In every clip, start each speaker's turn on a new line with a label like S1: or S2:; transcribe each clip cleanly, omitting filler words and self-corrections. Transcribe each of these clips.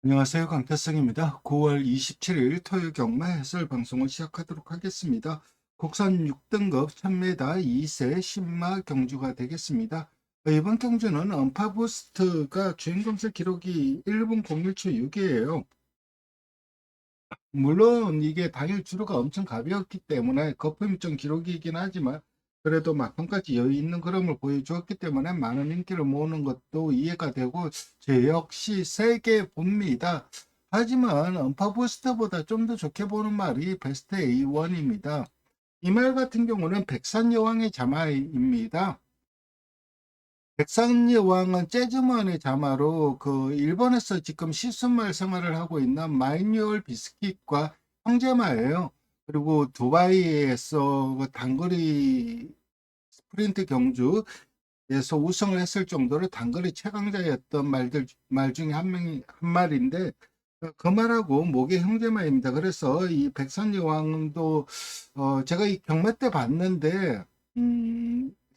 S1: 안녕하세요. 강태성입니다. 9월 27일 토요일 경마 해설 방송을 시작하도록 하겠습니다. 국산 6등급 1000m 2세 신마 경주가 되겠습니다. 이번 경주는 언파부스트가 주행검색 기록이 1분 01초 6이에요. 물론 이게 당일 주로가 엄청 가벼웠기 때문에 거품이 좀 기록이긴 하지만 그래도 막판까지 여유 있는 그림을 보여주었기 때문에 많은 인기를 모으는 것도 이해가 되고 저 역시 세게 봅니다. 하지만 언파부스터보다 좀 더 좋게 보는 말이 베스트 A1입니다. 이 말 같은 경우는 백산여왕의 자마입니다. 백산여왕은 재즈먼의 자마로 일본에서 지금 시순말 생활을 하고 있는 마이뉴얼 비스킷과 형제마예요. 그리고 두바이에서 단거리 스프린트 경주에서 우승을 했을 정도로 단거리 최강자였던 말 중에 한 말인데 그 말하고 목의 형제마입니다. 그래서 이 백산여왕도 제가 이 경매 때 봤는데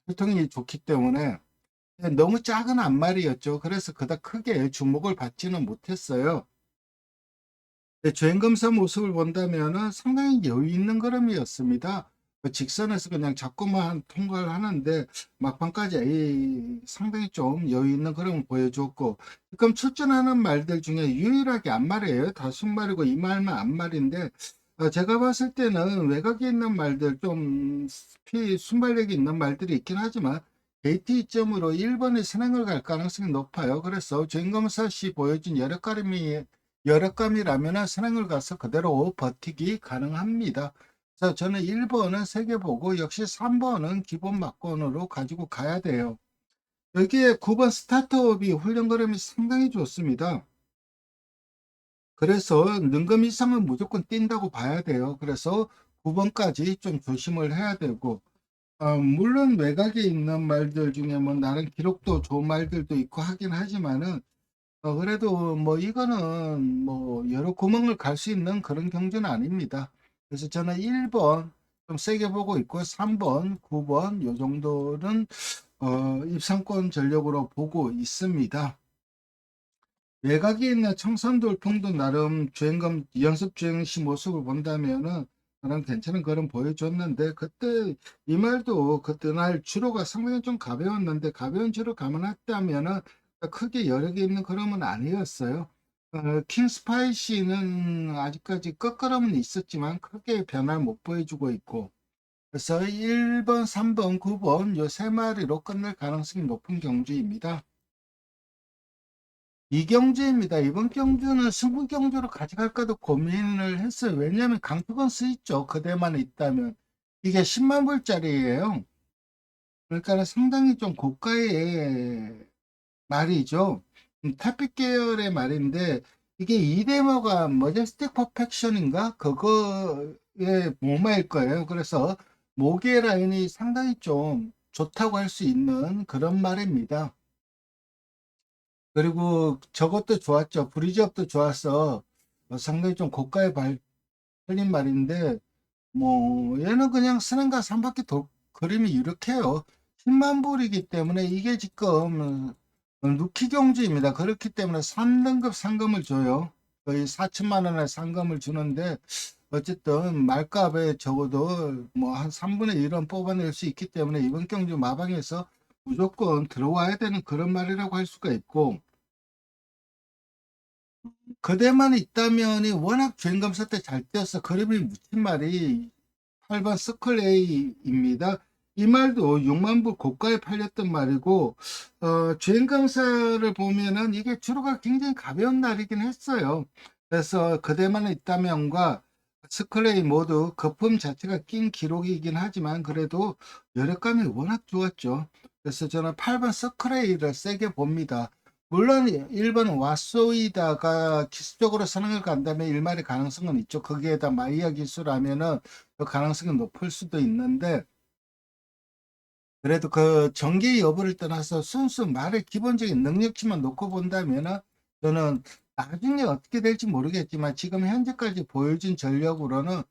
S1: 혈통이 좋기 때문에 너무 작은 앞말이었죠. 그래서 그닥 크게 주목을 받지는 못했어요. 주행검사 모습을 본다면 상당히 여유 있는 걸음이었습니다. 직선에서 그냥 자꾸만 통과를 하는데 막판까지 상당히 좀 여유 있는 걸음을 보여줬고, 지금 출전하는 말들 중에 유일하게 앞말이에요. 다 순말이고 이 말만 앞말인데 제가 봤을 때는 외곽에 있는 말들 좀 순발력이 있는 말들이 있긴 하지만 게이트 이점으로 1번에 선행을 갈 가능성이 높아요. 그래서 주행검사 시 보여준 여력감이라면 선행을 가서 그대로 버티기 가능합니다. 그래서 저는 1번은 3개 보고 역시 3번은 기본 막건으로 가지고 가야 돼요. 여기에 9번 스타트업이 훈련 걸음이 상당히 좋습니다. 그래서 능금 이상은 무조건 뛴다고 봐야 돼요. 그래서 9번까지 좀 조심을 해야 되고, 물론 외곽에 있는 말들 중에 뭐 나름 기록도 좋은 말들도 있고 하긴 하지만은 그래도 뭐 이거는 뭐 여러 구멍을 갈 수 있는 그런 경주는 아닙니다. 그래서 저는 1번 좀 세게 보고 있고 3번, 9번 요 정도는 입상권 전력으로 보고 있습니다. 외곽에 있는 청산돌풍도 나름 주행감 연습 주행 시 모습을 본다면은 나름 괜찮은 걸음 보여줬는데 그때 이 말도 그때 날 주로가 상당히 좀 가벼웠는데 가벼운 주로 감안했다면은 크게 여력이 있는 걸음은 아니었어요. 킹스파이시는 아직까지 끝걸음은 있었지만 크게 변화를 못 보여주고 있고 그래서 1번, 3번, 9번 요 세 마리로 끝낼 가능성이 높은 경주입니다. 이 경주입니다. 이번 경주는 승부 경주로 가져갈까도 고민을 했어요. 왜냐하면 강투건 수 있죠. 그대만 있다면. 이게 10만 불짜리예요. 그러니까 상당히 좀 고가의 말이죠. 탑픽 계열의 말인데 이게 이데모가 머제스틱 퍼펙션인가? 그거의 모마일 거예요. 그래서 모기의 라인이 상당히 좀 좋다고 할 수 있는 그런 말입니다. 그리고 저것도 좋았죠. 브리지업도 좋아서 상당히 좀 고가에 팔린 말인데 뭐 얘는 그냥 스랭가 3바퀴 그림이 유력해요. 10만 불이기 때문에 이게 지금 루키 경주입니다. 그렇기 때문에 3등급 상금을 줘요. 거의 4천만 원의 상금을 주는데 어쨌든 말값에 적어도 뭐 한 3분의 1은 뽑아낼 수 있기 때문에 이번 경주 마방에서 무조건 들어와야 되는 그런 말이라고 할 수가 있고 그대만 있다면이 워낙 주행검사 때 잘 뛰어서 그림이 묻힌 말이 8번 스컬레이입니다. 이 말도 6만 불 고가에 팔렸던 말이고 주행검사를 보면은 이게 주로가 굉장히 가벼운 날이긴 했어요. 그래서 그대만 있다면과 스컬레이 모두 거품 자체가 낀 기록이긴 하지만 그래도 여력감이 워낙 좋았죠. 그래서 저는 8번 서클레이를 세게 봅니다. 물론 1번 왓소이다가 기술적으로 선행을 간다면 일말의 가능성은 있죠. 거기에다 마이야 기술하면은 그 가능성이 높을 수도 있는데 그래도 그 전개 여부를 떠나서 순수 말의 기본적인 능력치만 놓고 본다면은 저는 나중에 어떻게 될지 모르겠지만 지금 현재까지 보여준 전력으로는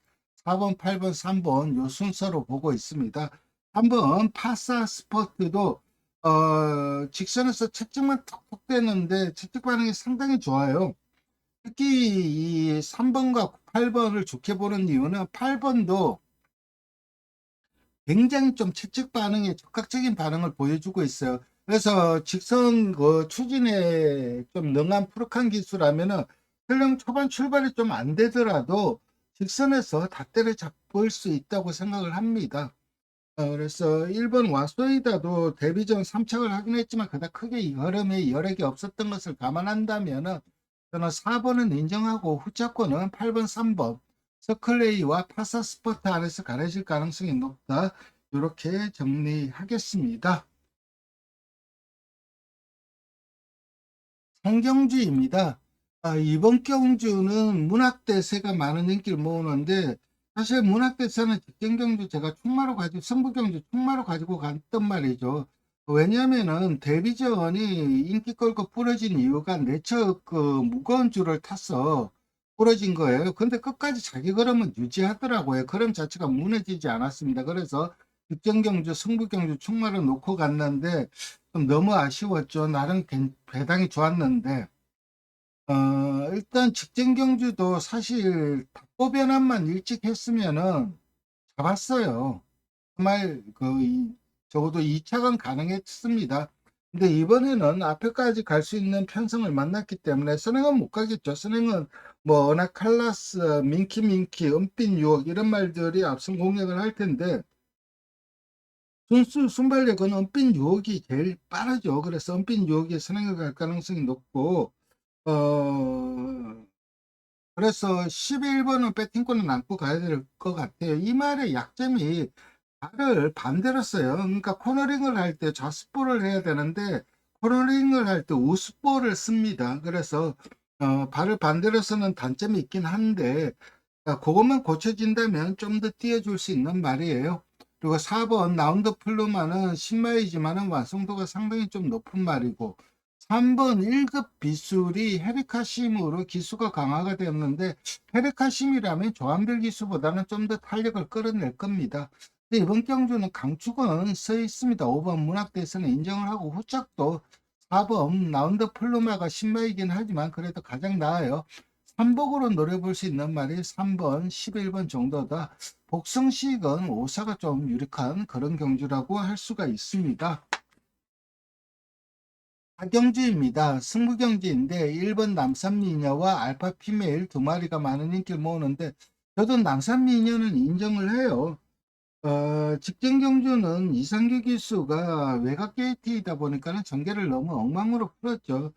S1: 4번, 8번, 3번 요 순서로 보고 있습니다. 한번 파사 스포트도 직선에서 채찍만 톡톡 대는데 채찍 반응이 상당히 좋아요. 특히 이 3번과 8번을 좋게 보는 이유는 8번도 굉장히 좀 채찍 반응에 적극적인 반응을 보여주고 있어요. 그래서 직선 그 추진에 좀 능한 프로칸 기수라면은 설령 초반 출발이 좀 안 되더라도 직선에서 다 때려잡을 수 있다고 생각을 합니다. 그래서 1번 와소이다도 데뷔전 3착을 하긴 했지만 그닥 크게 이 흐름에 여력이 없었던 것을 감안한다면은 저는 4번은 인정하고 후차권은 8번, 3번 서클레이와 파사스포트 안에서 가려질 가능성이 높다. 이렇게 정리하겠습니다. 성경주입니다. 이번 경주는 문학대세가 많은 인기를 모으는데 사실 문학대세는 직전경주 제가 충마로 가지고 승부경주 충마로 가지고 갔단 말이죠. 왜냐면은 데뷔전이 인기 끌고 부러진 이유가 내적 그 무거운 줄을 타서 부러진 거예요. 근데 끝까지 자기 걸음은 유지하더라고요. 걸음 자체가 무너지지 않았습니다. 그래서 직전경주 승부경주 충마로 놓고 갔는데 좀 너무 아쉬웠죠. 나름 배당이 좋았는데 일단 직전 경주도 사실 탁보 변환만 일찍 했으면은 잡았어요. 정말 적어도 2차가 가능했습니다. 근데 이번에는 앞에까지 갈 수 있는 편성을 만났기 때문에 선행은 못 가겠죠. 선행은 뭐 어나칼라스, 민키민키, 은빛 유혹 이런 말들이 앞선 공략을 할 텐데 순수 순발력은 은빛 유혹이 제일 빠르죠. 그래서 은빛 유혹이 선행을 갈 가능성이 높고 그래서 11번은 배팅권은 안고 가야 될 것 같아요. 이 말의 약점이 발을 반대로 써요. 그러니까 코너링을 할 때 좌스볼을 해야 되는데 코너링을 할 때 우스볼을 씁니다. 그래서 발을 반대로 쓰는 단점이 있긴 한데 그것만 고쳐진다면 좀 더 띄워줄 수 있는 말이에요. 그리고 4번 라운드 플루마는 신마이지만은 완성도가 상당히 좀 높은 말이고 3번 1급 비술이 헤리카심으로 기수가 강화가 되었는데 헤리카심이라면 조한별 기수보다는 좀 더 탄력을 끌어낼 겁니다. 근데 이번 경주는 강축은 서 있습니다. 5번 문학대에서는 인정을 하고 후짝도 4번 라운드 플루마가 신마이긴 하지만 그래도 가장 나아요. 3복으로 노려볼 수 있는 말이 3번, 11번 정도다. 복승식은 오사가 좀 유력한 그런 경주라고 할 수가 있습니다. 하경주입니다. 승부경주인데 1번 남산미녀와 알파 피메일 두 마리가 많은 인기를 모으는데 저도 남산미녀는 인정을 해요. 직전 경주는 이상규 기수가 외곽 게이트이다 보니까는 전개를 너무 엉망으로 풀었죠.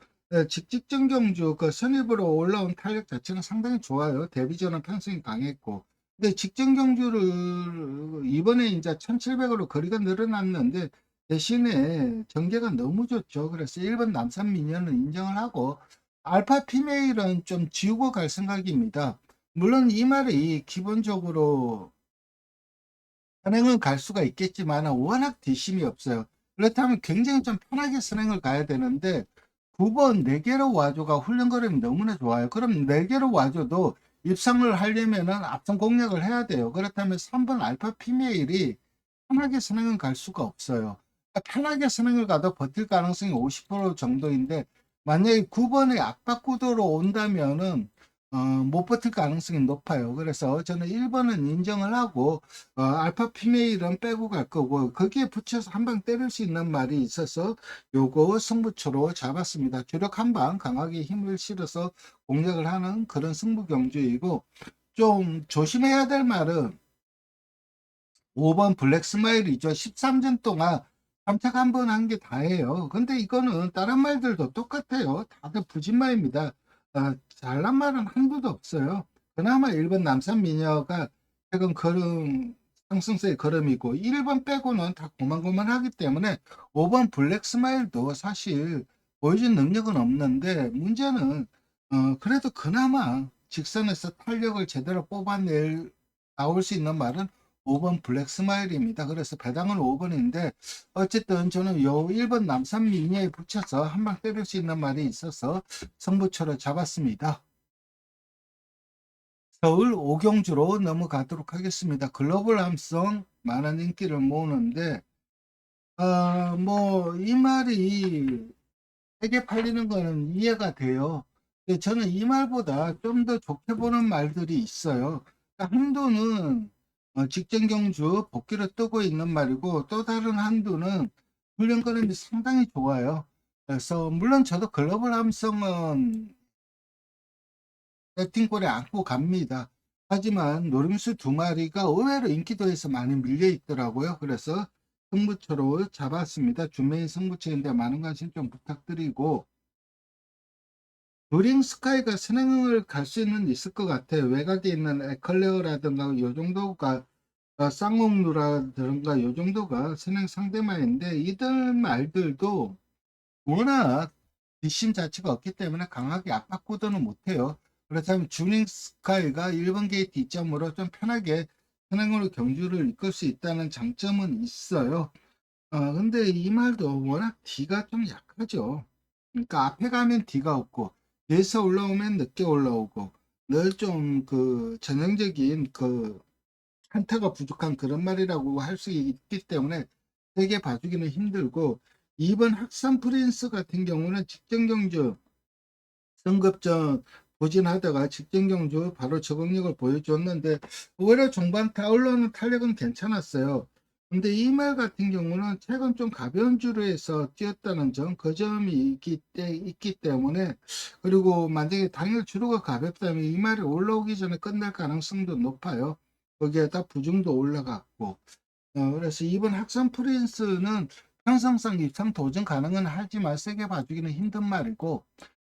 S1: 직직전 경주 그 선입으로 올라온 탄력 자체는 상당히 좋아요. 데뷔전은 편성이 강했고. 근데 직전 경주를 이번에 이제 1700으로 거리가 늘어났는데 대신에 전개가 너무 좋죠. 그래서 1번 남산 미녀는 인정을 하고 알파 피메일은 좀 지우고 갈 생각입니다. 물론 이 말이 기본적으로 선행은 갈 수가 있겠지만 워낙 뒷심이 없어요. 그렇다면 굉장히 좀 편하게 선행을 가야 되는데 9번 4개로 와줘가 훈련 걸음이 너무나 좋아요. 그럼 4개로 와줘도 입상을 하려면은 앞선 공략을 해야 돼요. 그렇다면 3번 알파 피메일이 편하게 선행은 갈 수가 없어요. 그러니까 편하게 선행을 가도 버틸 가능성이 50% 정도인데 만약에 9번의 압박 구도로 온다면은 못 버틸 가능성이 높아요. 그래서 저는 1번은 인정을 하고 알파 피메일은 빼고 갈 거고 거기에 붙여서 한 방 때릴 수 있는 말이 있어서 요거 승부처로 잡았습니다. 주력 한 방 강하게 힘을 실어서 공략을 하는 그런 승부 경주이고 좀 조심해야 될 말은 5번 블랙 스마일이죠. 13전 동안 탐착 한 번 한 게 다예요. 근데 이거는 다른 말들도 똑같아요. 다들 부진마입니다. 잘난 말은 한두도 없어요. 그나마 1번 남산 미녀가 최근 걸음 상승세의 걸음이고 1번 빼고는 다 고만고만하기 때문에 5번 블랙 스마일도 사실 보여준 능력은 없는데 문제는 그래도 그나마 직선에서 탄력을 제대로 뽑아낼 나올 수 있는 말은 5번 블랙 스마일입니다. 그래서 배당은 5번인데 어쨌든 저는 요 1번 남산 미니에 붙여서 한 방 때릴 수 있는 말이 있어서 승부처를 잡았습니다. 서울 오경주로 넘어가도록 하겠습니다. 글로벌 함성 많은 인기를 모으는데 뭐 이 말이 세게 팔리는 거는 이해가 돼요. 근데 저는 이 말보다 좀 더 좋게 보는 말들이 있어요. 그러니까 한도는 직전 경주 복귀를 뜨고 있는 말이고, 또 다른 한도는 훈련 그램이 상당히 좋아요. 그래서 물론 저도 글로벌 함성은 배팅골에 안고 갑니다. 하지만 노림수 두 마리가 의외로 인기도에서 많이 밀려 있더라고요. 그래서 승부처로 잡았습니다. 준메이 승부처인데 많은 관심 좀 부탁드리고, 두링 스카이가 선행을 갈 수는 있을 것 같아요. 외곽에 있는 에클레어라든가 요 정도가 쌍옥루라든가 요 정도가 선행 상대마인데, 이들 말들도 워낙 뒷심 자체가 없기 때문에 강하게 압박 구도는 못해요. 그렇다면 주닝 스카이가 1번 게이트 이점으로 좀 편하게 선행으로 경주를 이끌 수 있다는 장점은 있어요. 근데 이 말도 워낙 D가 좀 약하죠. 그러니까 앞에 가면 D가 없고, 뒤에서 올라오면 늦게 올라오고, 늘 좀 그 전형적인 그 한타가 부족한 그런 말이라고 할 수 있기 때문에 되게 봐주기는 힘들고, 이번 학산 프린스 같은 경우는 직전 경주 승급전 부진하다가 직전 경주 바로 적응력을 보여줬는데, 오히려 종반 올라오는 탄력은 괜찮았어요. 근데 이 말 같은 경우는 최근 좀 가벼운 주로에서 뛰었다는 점, 그 점이 있기 때문에, 그리고 만약에 당일 주로가 가볍다면 이 말이 올라오기 전에 끝날 가능성도 높아요. 거기에다 부중도 올라갔고, 그래서 이번 학산 프린스는 편성상 입상 도전 가능은 하지만 세게 봐주기는 힘든 말이고,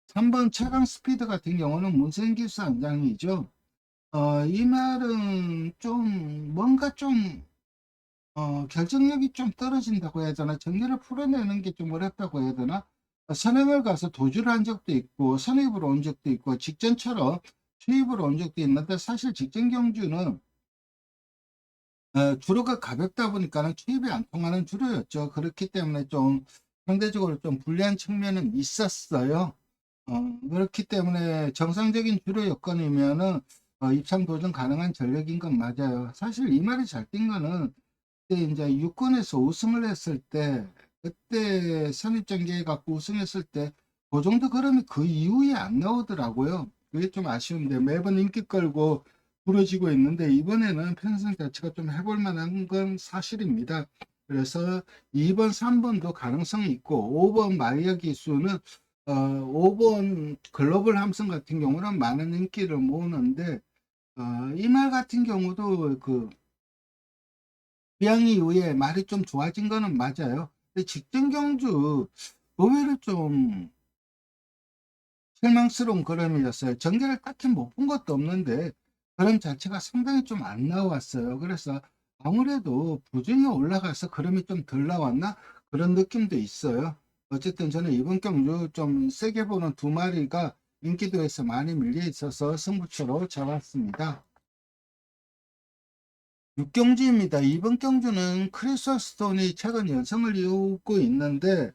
S1: 3번 최강 스피드 같은 경우는 문세인 기수 안장이죠. 이 말은 좀 뭔가 좀 결정력이 좀 떨어진다고 해야 되나, 정리를 풀어내는 게 좀 어렵다고 해야 되나. 선행을 가서 도주를 한 적도 있고 선입으로 온 적도 있고 직전처럼 수입으로 온 적도 있는데, 사실 직전 경주는 주로가 가볍다 보니까는 투입이 안 통하는 주로였죠. 그렇기 때문에 좀 상대적으로 좀 불리한 측면은 있었어요. 그렇기 때문에 정상적인 주로 여건이면은 입상 도전 가능한 전력인 건 맞아요. 사실 이 말이 잘 뛴 거는 그때 이제 육군에서 우승을 했을 때, 그때 선입전개해 갖고 우승했을 때 그 정도 그러면 그 이후에 안 나오더라고요. 그게 좀 아쉬운데 매번 인기 끌고 부러지고 있는데, 이번에는 편성 자체가 좀 해볼 만한 건 사실입니다. 그래서 2번, 3번도 가능성이 있고, 5번 마이어 기수는 5번 글로벌 함성 같은 경우는 많은 인기를 모으는데, 이 말 같은 경우도 그 비양 이후에 말이 좀 좋아진 거는 맞아요. 근데 직전 경주 의외로 좀 실망스러운 걸음이었어요. 전개를 딱히 못 본 것도 없는데 걸음 자체가 상당히 좀 안 나왔어요. 그래서 아무래도 부진이 올라가서 걸음이 좀 덜 나왔나 그런 느낌도 있어요. 어쨌든 저는 이번 경주 좀 세게 보는 두 마리가 인기도에서 많이 밀려 있어서 승부처로 잡았습니다. 6경주입니다. 이번 경주는 크리스탈 스톤이 최근 연승을 이루고 있는데,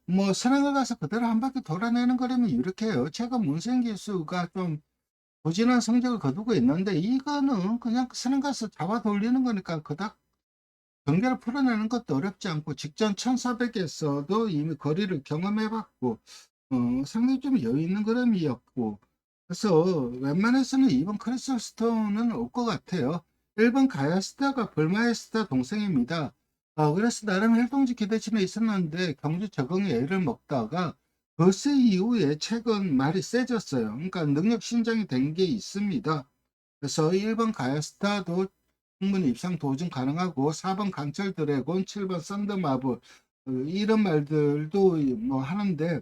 S1: 뭐 선행을 가서 그대로 한 바퀴 돌아내는 거라면 이렇게 해요. 최근 문세인 기수가 좀 부진한 성적을 거두고 있는데, 이거는 그냥 선행 가서 잡아 돌리는 거니까 그닥 경기를 풀어내는 것도 어렵지 않고, 직전 1400에서도 이미 거리를 경험해봤고, 상당히 좀 여유 있는 그림이었고, 그래서 웬만해서는 이번 크리스탈 스톤은 올 것 같아요. 1번 가야스타가 볼마에스타 동생입니다. 그래서 나름 활동지 기대치는 있었는데 경주 적응에 애를 먹다가 벌써 이후에 최근 말이 세졌어요. 그러니까 능력 신장이 된 게 있습니다. 그래서 1번 가야스타도 충분히 입상 도전 가능하고, 4번 강철 드래곤, 7번 썬더마블 이런 말들도 뭐 하는데,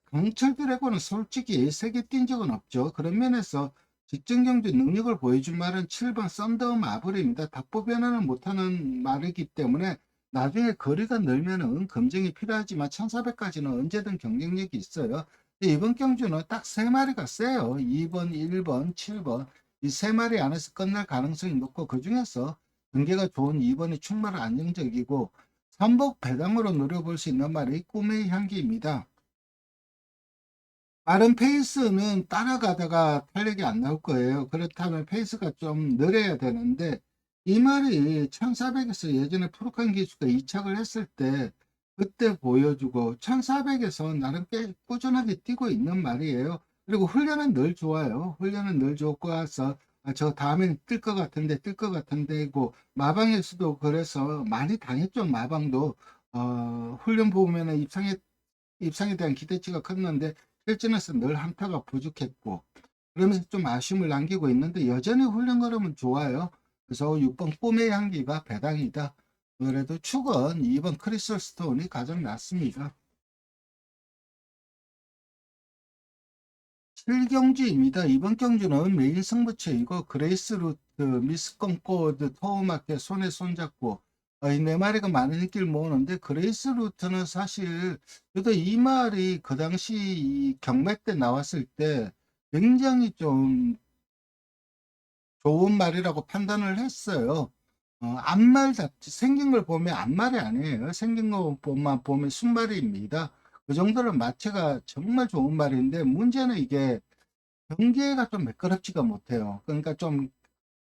S1: 강철 드래곤은 솔직히 세게 뛴 적은 없죠. 그런 면에서 직전 경주 능력을 보여준 말은 7번 썬더 마블입니다. 답보 변화는 못하는 말이기 때문에 나중에 거리가 늘면은 검증이 필요하지만 1400까지는 언제든 경쟁력이 있어요. 이번 경주는 딱 세 마리가 세요. 2번, 1번, 7번. 이 세 마리 안에서 끝날 가능성이 높고, 그 중에서 경계가 좋은 2번이 충분히 안정적이고, 삼복 배당으로 노려볼 수 있는 말이 꿈의 향기입니다. 빠른 페이스는 따라가다가 탄력이 안 나올 거예요. 그렇다면 페이스가 좀 느려야 되는데, 이 말이 1400에서 예전에 프로칸 기수가 이착을 했을 때 그때 보여주고, 1400에서 나름 꽤 꾸준하게 뛰고 있는 말이에요. 그리고 훈련은 늘 좋아요. 훈련은 늘 좋고 해서 저 다음엔 뜰 것 같은데 뜰 것 같은데고 마방에서도 그래서 많이 당했죠. 마방도 훈련 보면은 입상에 대한 기대치가 컸는데 실전에서 늘 한타가 부족했고 그러면서 좀 아쉬움을 남기고 있는데 여전히 훈련 걸음은 좋아요. 그래서 6번 꿈의 향기가 배당이다. 그래도 축은 2번 크리스tal 스톤이 가장 낫습니다. 7경주입니다. 이번 경주는 메인 승부처이고 그레이스 루트, 미스 컨코드, 토우마켓 손에 손잡고 이 네 마리가 많은 인기를 모으는데 그레이스 루트는 사실 저도 이 말이 그 당시 이 경매 때 나왔을 때 굉장히 좀 좋은 말이라고 판단을 했어요. 앞말 자체 생긴 걸 보면 앞말이 아니에요. 생긴 것만 보면 순말입니다. 그 정도로 마체가 정말 좋은 말인데 문제는 이게 경계가 좀 매끄럽지가 못해요. 그러니까 좀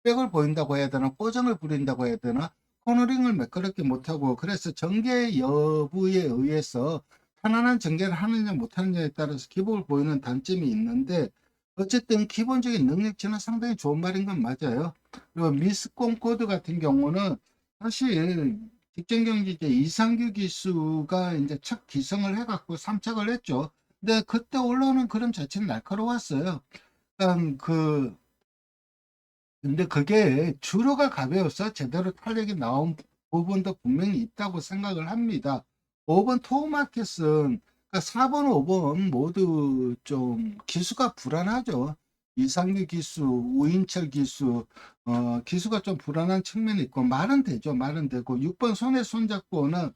S1: 백을 보인다고 해야 되나, 꼬정을 부린다고 해야 되나, 코너링을 매끄럽게 못하고, 그래서 전개 여부에 의해서 편안한 전개를 하느냐 못하느냐에 따라서 기복을 보이는 단점이 있는데, 어쨌든 기본적인 능력치는 상당히 좋은 말인 건 맞아요. 그리고 미스콘 코드 같은 경우는 사실 직전 경기 이제 이상규 기수가 이제 첫 기성을 해갖고 3착을 했죠. 근데 그때 올라오는 그림 자체는 날카로웠어요. 일단 근데 그게 주로가 가벼워서 제대로 탄력이 나온 부분도 분명히 있다고 생각을 합니다. 5번 토우마켓은 그러니까 4번, 5번 모두 좀 기수가 불안하죠. 이상규 기수, 우인철 기수, 기수가 좀 불안한 측면이 있고 말은 되죠. 말은 되고 6번 손에 손잡고는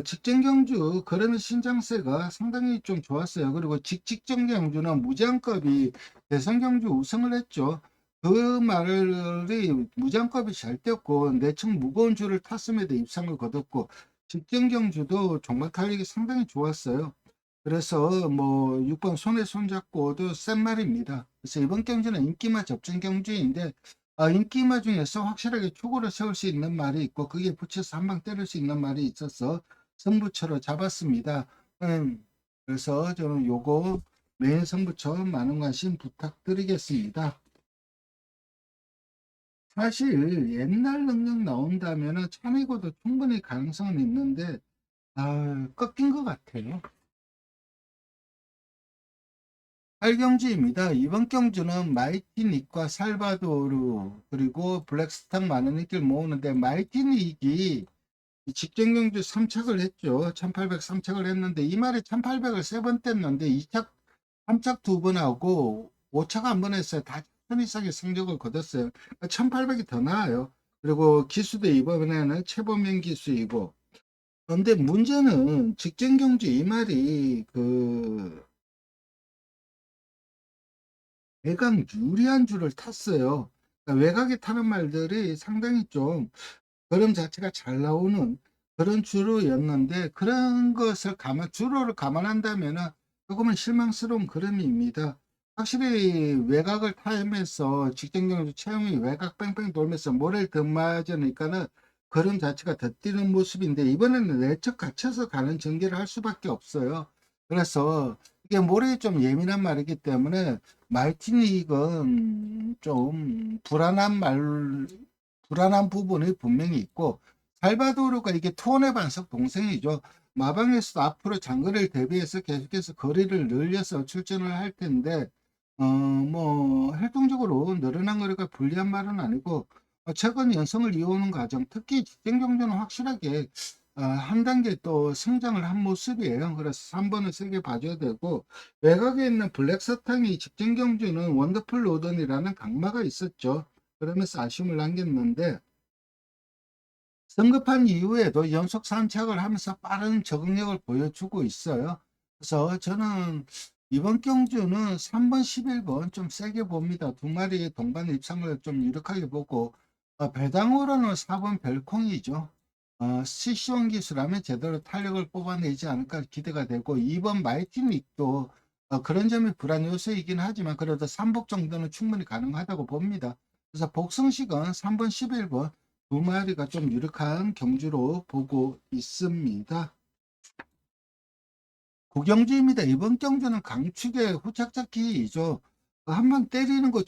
S1: 직전 경주 그러면 신장세가 상당히 좀 좋았어요. 그리고 직전 경주는 무장급이 대선 경주 우승을 했죠. 그 말이 무장급이 잘 뛰었고 내청 무거운 줄을 탔음에도 입상을 거뒀고 직전 경주도 정말 탄력이 상당히 좋았어요. 그래서 뭐 6번 손에 손잡고도 센 말입니다. 그래서 이번 경주는 인기마 접전 경주인데 인기마 중에서 확실하게 초고를 세울 수 있는 말이 있고 그게 붙여서 한 방 때릴 수 있는 말이 있어서 승부처로 잡았습니다. 그래서 저는 요거 메인 승부처 많은 관심 부탁드리겠습니다. 사실 옛날 능력 나온다면 차내고도 충분히 가능성은 있는데 꺾인 것 같아요. 8경주입니다. 이번 경주는 마이티닉과 살바도르 그리고 블랙스탁 많은 인기를 모으는데 마이티닉이 직전 경주 3착을 했죠. 1800 3착을 했는데 이 말에 1800을 3번 뗐는데 2착 3착 2번 하고 5착 한 번 했어요. 다 천이상의 성적을 거뒀어요. 1800이 더 나아요. 그리고 기수도 이번에는 최범행 기수이고 그런데 문제는 직전 경주 이 말이 외곽 유리한 줄을 탔어요. 그러니까 외곽에 타는 말들이 상당히 좀 걸음 자체가 잘 나오는 그런 주로였는데 그런 것을 주로를 감안한다면 조금은 실망스러운 걸음입니다. 확실히 외곽을 타면서 직전 경주 체형이 외곽 뺑뺑 돌면서 모래를 더 맞으니까는 걸음 자체가 더 뛰는 모습인데 이번에는 내적 갇혀서 가는 전개를 할 수밖에 없어요. 그래서 이게 모래에 좀 예민한 말이기 때문에 말티닉은 좀 불안한 부분이 분명히 있고 살바도르가 이게 투혼의 반석 동생이죠. 마방에서도 앞으로 장거리를 대비해서 계속해서 거리를 늘려서 출전을 할 텐데 뭐 활동적으로 늘어난 거리가 불리한 말은 아니고 최근 연성을 이어오는 과정 특히 직전 경주는 확실하게 한 단계 또 성장을 한 모습이에요. 그래서 3번을 세게 봐줘야 되고 외곽에 있는 블랙사탕이 직전 경주는 원더풀 로던이라는 강마가 있었죠. 그러면서 아쉬움을 남겼는데 성급한 이후에도 연속 산책을 하면서 빠른 적응력을 보여주고 있어요. 그래서 저는 이번 경주는 3번, 11번 좀 세게 봅니다. 두 마리의 동반 입상을 좀 유력하게 보고 배당으로는 4번 별콩이죠. 시시원 기수라면 제대로 탄력을 뽑아내지 않을까 기대가 되고 2번 마이티닉도 그런 점이 불안 요소이긴 하지만 그래도 3복 정도는 충분히 가능하다고 봅니다. 그래서 복승식은 3번, 11번 두 마리가 좀 유력한 경주로 보고 있습니다. 구경주입니다. 이번 경주는 강축의 후착착기이죠. 한번 때리는 거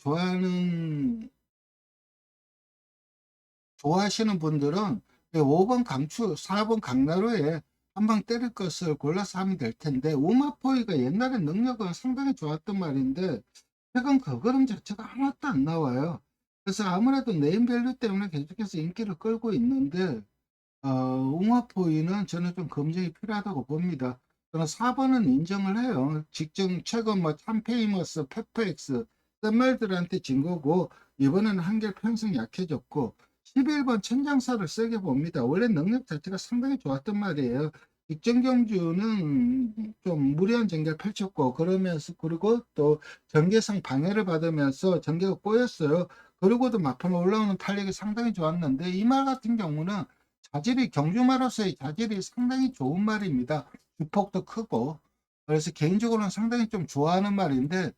S1: 좋아하시는 분들은 5번 강추, 4번 강나루에 한 방 때릴 것을 골라서 하면 될 텐데, 우마포이가 옛날에 능력은 상당히 좋았던 말인데 최근 그 그림 자체가 하나도 안 나와요. 그래서 아무래도 네임밸류 때문에 계속해서 인기를 끌고 있는데, 우마포이는 저는 좀 검증이 필요하다고 봅니다. 저는 4번은 인정을 해요. 직전 최근 뭐 참페이머스, 페퍼엑스, 샌말들한테 진 거고, 이번에는 한결 편성 약해졌고, 11번 천장사를 세게 봅니다. 원래 능력 자체가 상당히 좋았던 말이에요. 직전 경주는 좀 무리한 전개를 펼쳤고, 그러면서, 그리고 또 전개상 방해를 받으면서 전개가 꼬였어요. 그리고도 막판 올라오는 탄력이 상당히 좋았는데, 이 말 같은 경우는 자질이, 경주마로서의 자질이 상당히 좋은 말입니다. 주폭도 크고. 그래서 개인적으로는 상당히 좀 좋아하는 말인데,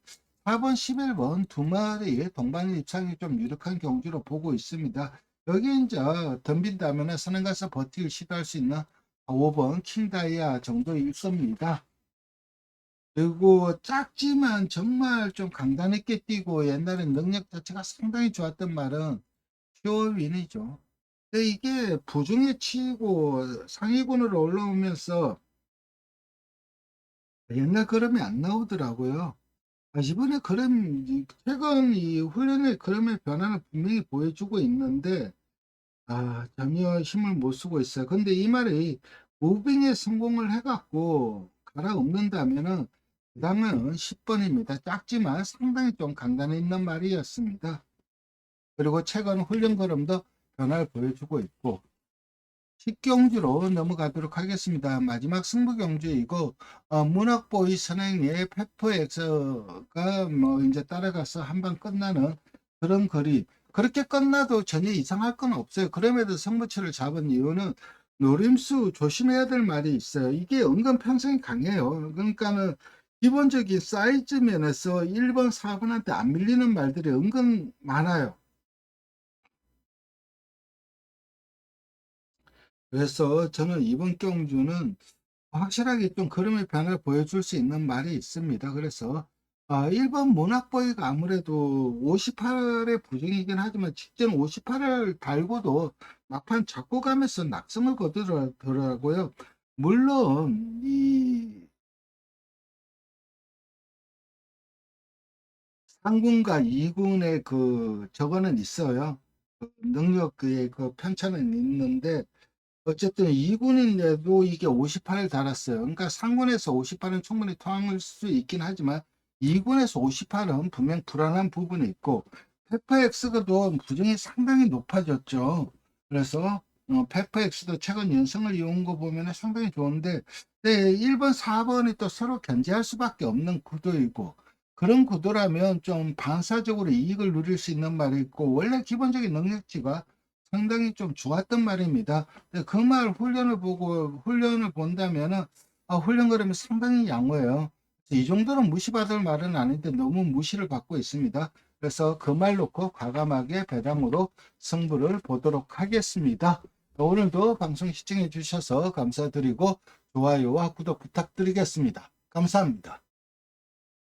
S1: 4번, 11번 두 마리의 동반 입상이 좀 유력한 경주로 보고 있습니다. 여기 이제 덤빈다면 선행 가서 버티기 시도할 수 있는 5번 킹다이아 정도 있습니다. 그리고 작지만 정말 좀 강단 있게 뛰고 옛날에 능력 자체가 상당히 좋았던 말은 퓨어윈이죠. 근데 이게 부중에 치이고 상위군으로 올라오면서 옛날 그럼이 안 나오더라고요. 이번에 그럼 최근 이 훈련의 그럼의 변화는 분명히 보여주고 있는데, 전혀 힘을 못 쓰고 있어요. 근데 이 말이 무빙에 성공을 해갖고 갈아엎는다면은 그 다음은 10번입니다. 작지만 상당히 좀 강단 있는 말이었습니다. 그리고 최근 훈련 걸음도 변화를 보여주고 있고, 식경주로 넘어가도록 하겠습니다. 마지막 승부 경주이고, 문학보이 선행의 페퍼엑스가 뭐 이제 따라가서 한 방 끝나는 그런 거리. 그렇게 끝나도 전혀 이상할 건 없어요. 그럼에도 승부처를 잡은 이유는 노림수 조심해야 될 말이 있어요. 이게 은근 편성이 강해요. 그러니까는 기본적인 사이즈 면에서 1번, 4번한테 안 밀리는 말들이 은근 많아요. 그래서 저는 이번 경주는 확실하게 좀 그림의 변화를 보여줄 수 있는 말이 있습니다. 그래서 1번 모낙보이가 아무래도 58의 부정이긴 하지만 직전 58을 달고도 막판 잡고 가면서 낙승을 거두더라고요. 물론 이 상군과 2군의 그 저거는 있어요. 그 능력의 그 편차는 있는데 어쨌든 2군인데도 이게 58을 달았어요. 그러니까 상군에서 58은 충분히 토항할 수 있긴 하지만 2군에서 58은 분명 불안한 부분이 있고 페퍼엑스도 부정이 상당히 높아졌죠. 그래서 페퍼엑스도 최근 연승을 이룬 거 보면 상당히 좋은데, 네, 1번, 4번이 또 서로 견제할 수밖에 없는 구도이고, 그런 구도라면 좀 반사적으로 이익을 누릴 수 있는 말이 있고, 원래 기본적인 능력치가 상당히 좀 좋았던 말입니다. 그 말 훈련을 본다면은, 훈련 그러면 상당히 양호해요. 이 정도는 무시받을 말은 아닌데 너무 무시를 받고 있습니다. 그래서 그 말 놓고 과감하게 배당으로 승부를 보도록 하겠습니다. 오늘도 방송 시청해 주셔서 감사드리고 좋아요와 구독 부탁드리겠습니다. 감사합니다.